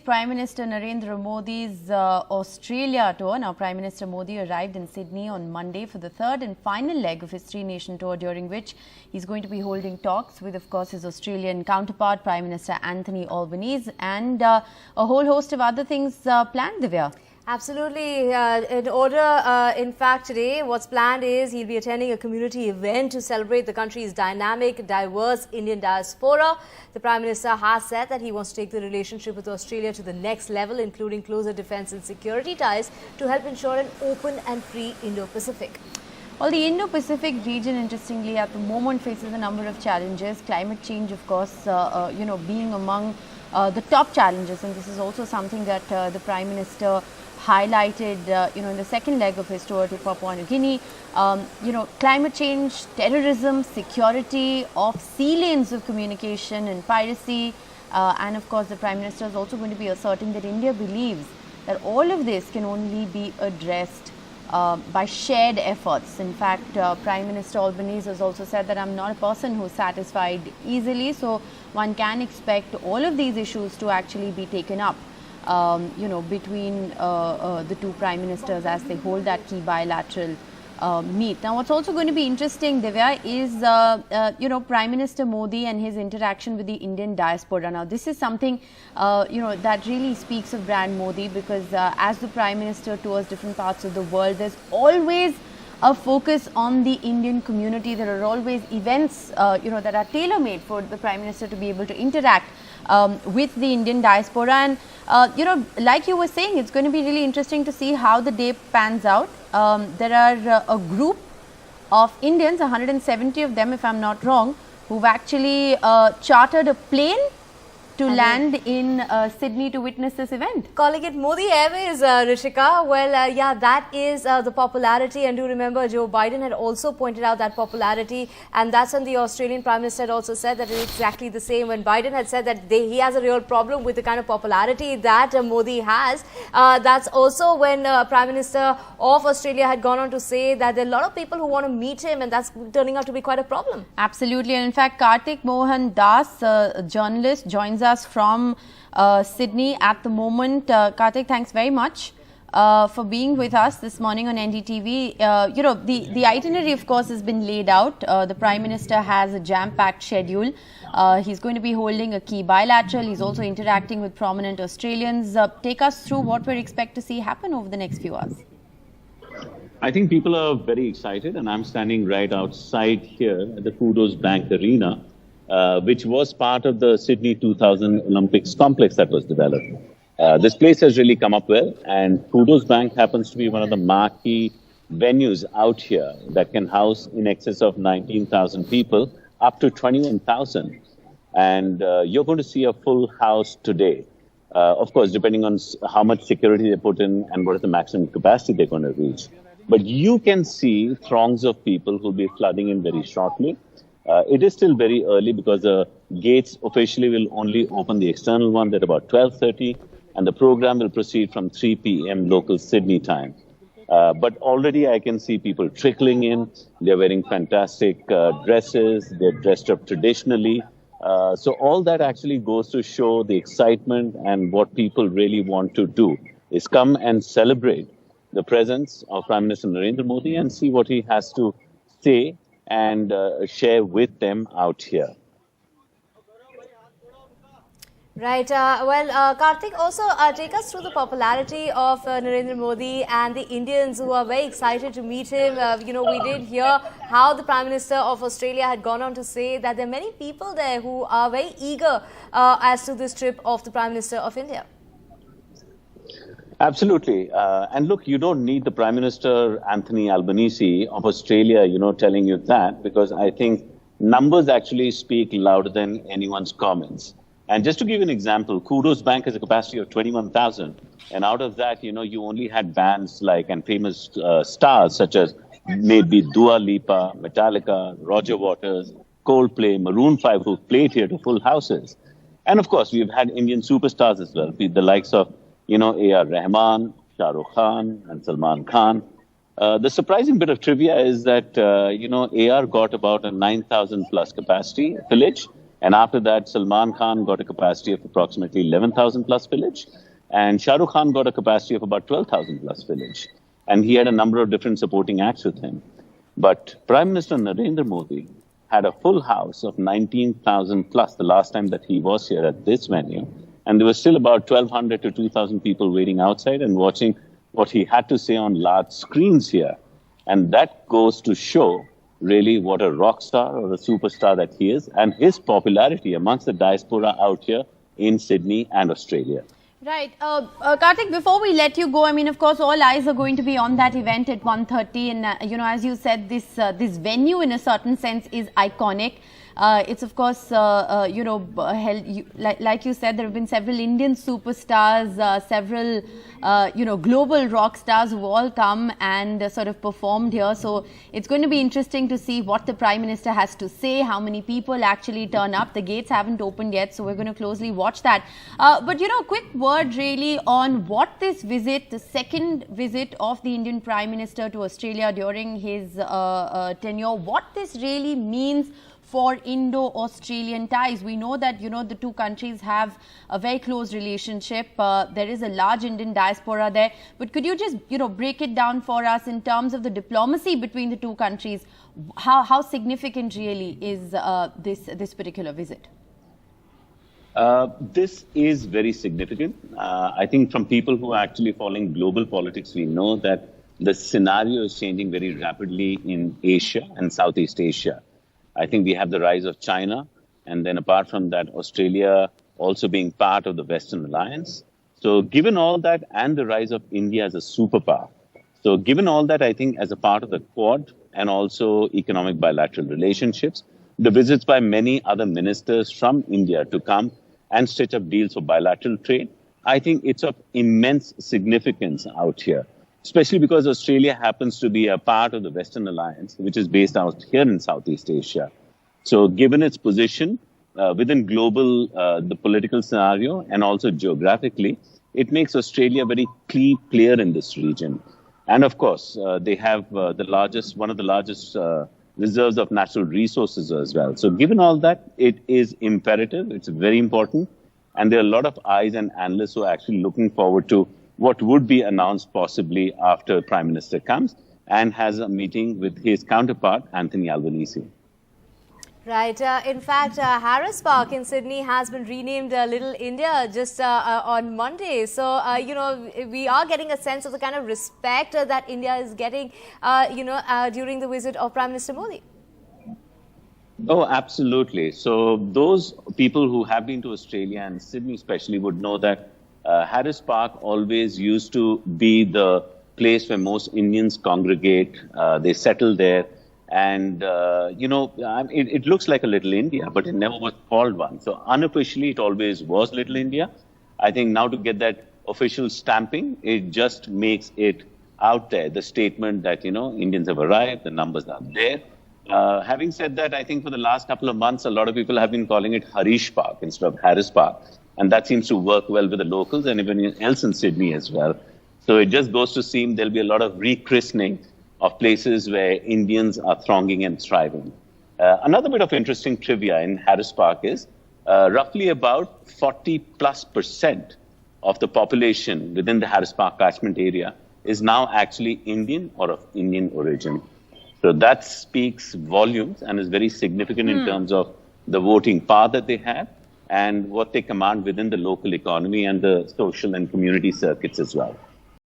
Prime Minister Narendra Modi's Australia tour. Now, Prime Minister Modi arrived in Sydney on Monday for the third and final leg of his three-nation tour, during which he's going to be holding talks with, of course, his Australian counterpart, Prime Minister Anthony Albanese, and a whole host of other things planned, Divya. Absolutely. In fact, today what's planned is he'll be attending a community event to celebrate the country's dynamic, diverse Indian diaspora. The Prime Minister has said that he wants to take the relationship with Australia to the next level, including closer defence and security ties to help ensure an open and free Indo-Pacific. Well, the Indo-Pacific region, interestingly, at the moment faces a number of challenges. Climate change, of course, being among the top challenges, and this is also something that the Prime Minister highlighted, in the second leg of his tour to Papua New Guinea. Climate change, terrorism, security of sea lanes of communication and piracy. And of course, the Prime Minister is also going to be asserting that India believes that all of this can only be addressed by shared efforts. In fact, Prime Minister Albanese has also said that I'm not a person who's satisfied easily. So one can expect all of these issues to actually be taken up between the two prime ministers as they hold that key bilateral meet. Now, what's also going to be interesting, Divya, is Prime Minister Modi and his interaction with the Indian diaspora. Now, this is something that really speaks of brand Modi, because as the Prime Minister tours different parts of the world, there's always a focus on the Indian community. There are always events that are tailor-made for the Prime Minister to be able to interact with the Indian diaspora. And like you were saying, it's going to be really interesting to see how the day pans out. There are a group of Indians, 170 of them if I'm not wrong, who've actually chartered a plane to land in Sydney to witness this event. Calling it Modi Airways, Rishika. Well, yeah, that is the popularity. And do remember, Joe Biden had also pointed out that popularity. And that's when the Australian Prime Minister had also said that it's exactly the same. When Biden had said that he has a real problem with the kind of popularity that Modi has. That's also when Prime Minister of Australia had gone on to say that there are a lot of people who want to meet him, and that's turning out to be quite a problem. Absolutely. And in fact, Kartik Mohan Das, a journalist, joins us from Sydney at the moment. Kartik, thanks very much for being with us this morning on NDTV. The itinerary, of course, has been laid out. The Prime Minister has a jam-packed schedule. He's going to be holding a key bilateral. He's also interacting with prominent Australians. Take us through what we expect to see happen over the next few hours. I think people are very excited, and I'm standing right outside here at the Kudos Bank Arena, which was part of the Sydney 2000 Olympics complex that was developed. This place has really come up well, and Kudos Bank happens to be one of the marquee venues out here that can house in excess of 19,000 people, up to 21,000. And you're going to see a full house today. Of course, depending on how much security they put in and what is the maximum capacity they're going to reach. But you can see throngs of people who will be flooding in very shortly. It is still very early because the gates officially will only open the external one at about 12:30, and the program will proceed from 3 p.m. local Sydney time. But already I can see people trickling in. They're wearing fantastic dresses. They're dressed up traditionally. So all that actually goes to show the excitement, and what people really want to do is come and celebrate the presence of Prime Minister Narendra Modi and see what he has to say and share with them out here. Right. Kartik, also take us through the popularity of Narendra Modi and the Indians who are very excited to meet him. We did hear how the Prime Minister of Australia had gone on to say that there are many people there who are very eager as to this trip of the Prime Minister of India. Absolutely. And look, you don't need the Prime Minister, Anthony Albanese of Australia, telling you that, because I think numbers actually speak louder than anyone's comments. And just to give you an example, Kudos Bank has a capacity of 21,000. And out of that, you only had bands and famous stars such as maybe Dua Lipa, Metallica, Roger Waters, Coldplay, Maroon 5, who played here to full houses. And of course, we've had Indian superstars as well, the likes of A.R. Rahman, Shah Rukh Khan, and Salman Khan. The surprising bit of trivia is that, AR got about a 9,000 plus capacity village, And after that, Salman Khan got a capacity of approximately 11,000 plus village. And Shah Rukh Khan got a capacity of about 12,000 plus village. And he had a number of different supporting acts with him. But Prime Minister Narendra Modi had a full house of 19,000 plus the last time that he was here at this venue. And there was still about 1,200 to 2,000 people waiting outside and watching what he had to say on large screens here. And that goes to show really what a rock star or a superstar that he is, and his popularity amongst the diaspora out here in Sydney and Australia. Right. Karthik, before we let you go, I mean, of course, all eyes are going to be on that event at 1:30. And, you know, as you said, this venue in a certain sense is iconic. It's, of course, you know, like you said, there have been several Indian superstars, several, you know, global rock stars who all come and sort of performed here. So it's going to be interesting to see what the Prime Minister has to say, how many people actually turn up. The gates haven't opened yet, so we're going to closely watch that. But, you know, a quick word really on what this visit, the second visit of the Indian Prime Minister to Australia during his tenure, what this really means for Indo-Australian ties. We know that, you know, the two countries have a very close relationship. There is a large Indian diaspora there. But could you just, you know, break it down for us in terms of the diplomacy between the two countries? How significant really is this particular visit? This is very significant. I think from people who are actually following global politics, we know that the scenario is changing very rapidly in Asia and Southeast Asia. I think we have the rise of China, and then apart from that, Australia also being part of the Western Alliance. So given all that and the rise of India as a superpower, so given all that, I think as a part of the Quad and also economic bilateral relationships, the visits by many other ministers from India to come and stitch up deals for bilateral trade, I think it's of immense significance out here, especially because Australia happens to be a part of the Western Alliance, which is based out here in Southeast Asia. So given its position within global, the political scenario and also geographically, it makes Australia a very key player in this region. And of course, they have one of the largest reserves of natural resources as well. So given all that, it is imperative, it's very important. And there are a lot of eyes and analysts who are actually looking forward to what would be announced possibly after Prime Minister comes and has a meeting with his counterpart, Anthony Albanese. Right. In fact, Harris Park in Sydney has been renamed Little India just on Monday. So, you know, we are getting a sense of the kind of respect that India is getting, you know, during the visit of Prime Minister Modi. Oh, absolutely. So those people who have been to Australia and Sydney especially would know that Harris Park always used to be the place where most Indians congregate. They settle there. And, you know, it looks like a Little India, but it never was called one. So unofficially, it always was Little India. I think now to get that official stamping, it just makes it out there, the statement that, you know, Indians have arrived, the numbers are there. Having said that, I think for the last couple of months, a lot of people have been calling it Harish Park instead of Harris Park. And that seems to work well with the locals and even else in Sydney as well. So it just goes to seem there'll be a lot of rechristening of places where Indians are thronging and thriving. Another bit of interesting trivia in Harris Park is roughly about 40+% of the population within the Harris Park catchment area is now actually Indian or of Indian origin. So that speaks volumes and is very significant in terms of the voting power that they have and what they command within the local economy and the social and community circuits as well.